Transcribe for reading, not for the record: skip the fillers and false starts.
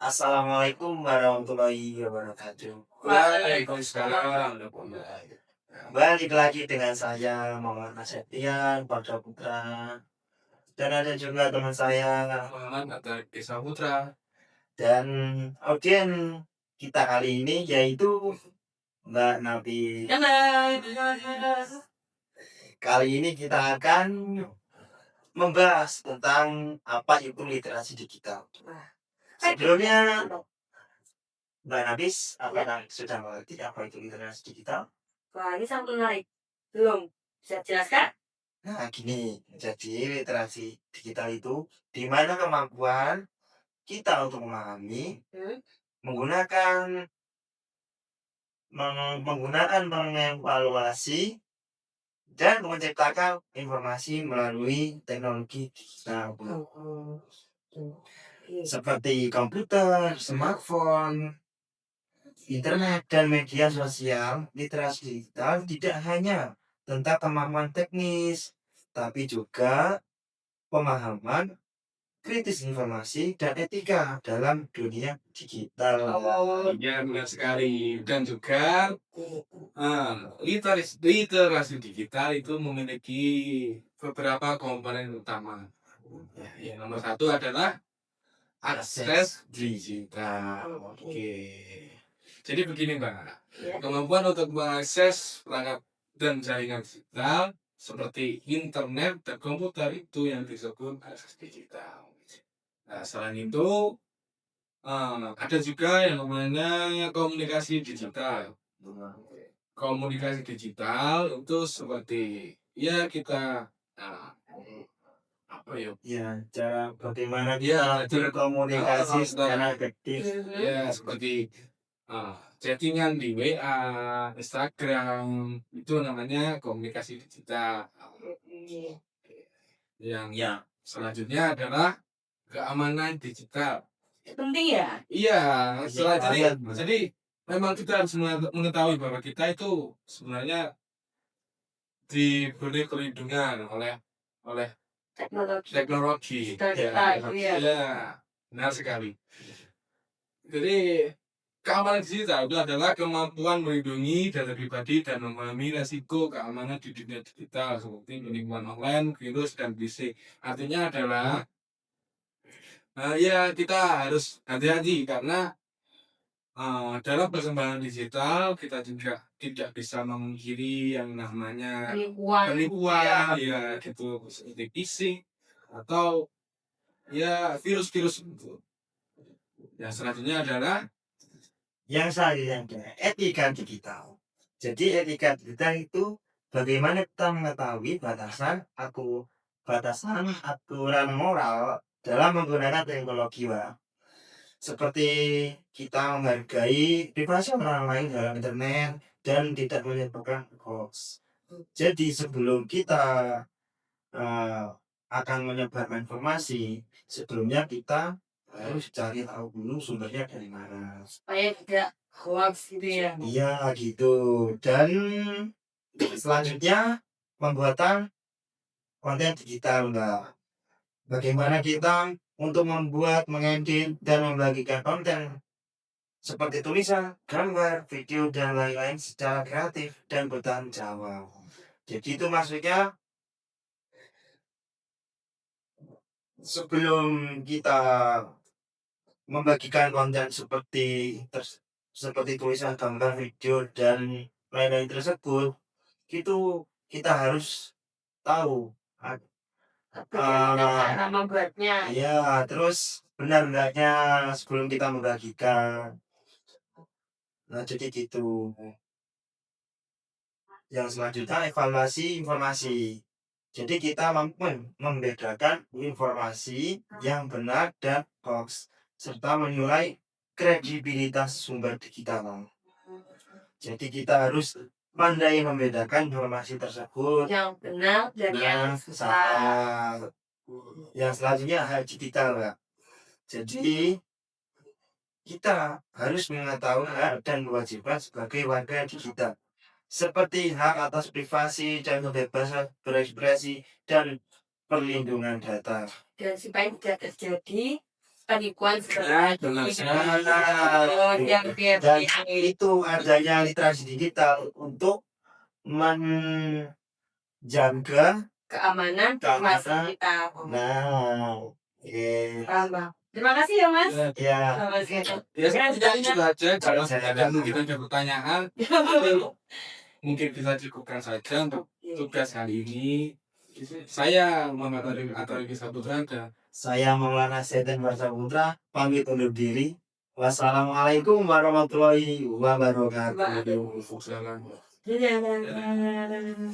Assalamualaikum warahmatullahi wabarakatuh. Waalaikumsalam. Balik lagi dengan saya Muhammad Nasetian, Pada Putra, dan ada juga teman saya Muhammad Atar Desa Putra. dan audien kita kali ini yaitu Mbak Nabi. Kali ini kita akan membahas tentang apa itu literasi digital. Sebelumnya Mbak Nabis, apakah sudah mengerti apa itu literasi digital? Wah, ini sangat menarik. Belum. Bisa jelaskan? Nah, gini, jadi literasi digital itu di mana kemampuan kita untuk memahami, Hmm? menggunakan menggunakan mengevaluasi dan menciptakan informasi melalui teknologi digital Oh. Iya. seperti komputer, smartphone, internet dan media sosial. Literasi digital tidak hanya tentang kemampuan teknis, tapi juga pemahaman kritis informasi dan etika dalam dunia digital. Iya benar sekali. Dan juga literasi digital itu memiliki beberapa komponen utama. Ya, yang nomor satu adalah akses digital. Oke. Jadi begini Mbak, Ya. kemampuan untuk mengakses perangkat dan jaringan digital seperti internet dan komputer itu yang disebut akses digital. Nah, selain itu ada juga yang namanya komunikasi digital. Komunikasi digital itu seperti ya kita apa ya? Ya, cara bagaimana Ya, kita berkomunikasi secara Mhm. efektif. Ya seperti chattingan di WA, Instagram itu namanya komunikasi digital. Iya. Yang Ya, selanjutnya adalah keamanan digital. Penting ya? Iya, banget, Mbak. jadi memang kita harus mengetahui bahwa kita itu sebenarnya diberi perlindungan oleh oleh Teknologi. teknologi. Digital, iya. Ya, benar sekali. Jadi keamanan digital itu adalah kemampuan melindungi data pribadi dan memahami resiko keamanan di dunia digital seperti penipuan online, virus, dan phishing. Artinya adalah ya kita harus hati-hati karena dalam perkembangan digital kita juga tidak bisa memungkiri yang namanya penipuan, ya gitu seperti phishing atau ya virus-virus itu. Yang selanjutnya adalah yang selanjutnya etika digital. Jadi etika digital itu bagaimana kita mengetahui batasan aturan moral dalam menggunakan teknologi, Pak. Seperti kita menghargai privasi orang lain dalam internet dan tidak menyebarkan hoax. Jadi sebelum kita eh, akan menyebarkan informasi, sebelumnya kita harus cari tahu dulu sumbernya dari mana. Supaya tidak hoax gitu ya. Iya gitu. Dan selanjutnya pembuatan konten digital, Mbak. Bagaimana kita untuk membuat, mengedit, dan membagikan konten seperti tulisan, gambar, video, dan lain-lain secara kreatif dan bertanggung jawab. Jadi itu maksudnya sebelum kita membagikan konten seperti tulisan, gambar, video, dan lain-lain tersebut, itu kita harus tahu Bagaimana cara membuatnya? ya, terus benar enggaknya sebelum kita membagikan. Nah, jadi gitu. Yang selanjutnya evaluasi informasi. Jadi kita mampu membedakan informasi yang benar dan hoax serta menilai kredibilitas sumber digital. Jadi kita harus pandai membedakan informasi tersebut Yang benar dan yang salah. salah. Yang selanjutnya hak digital, Pak. Jadi kita harus mengetahui hak dan kewajiban sebagai warga digital, seperti hak atas privasi dan kebebasan berekspresi dan perlindungan data. Dan supaya tidak terjadi penipuan Nah, benar sekali. yang dia Dan itu adanya literasi digital untuk menjaga keamanan informasi kita. nah Paham, Bang. Terima kasih ya, Mas. ya Mas Gito. Ya, tidak itu aja. Kalau ada mungkin ada pertanyaan, mungkin kita cukupkan saja untuk tugas kali ini. Saya Muhammad Arif Saputra dan saya Maulana Sedan Barsa Putra pamit undur diri. Wassalamualaikum warahmatullahi wabarakatuh. Waalaikumsalam. Dadah.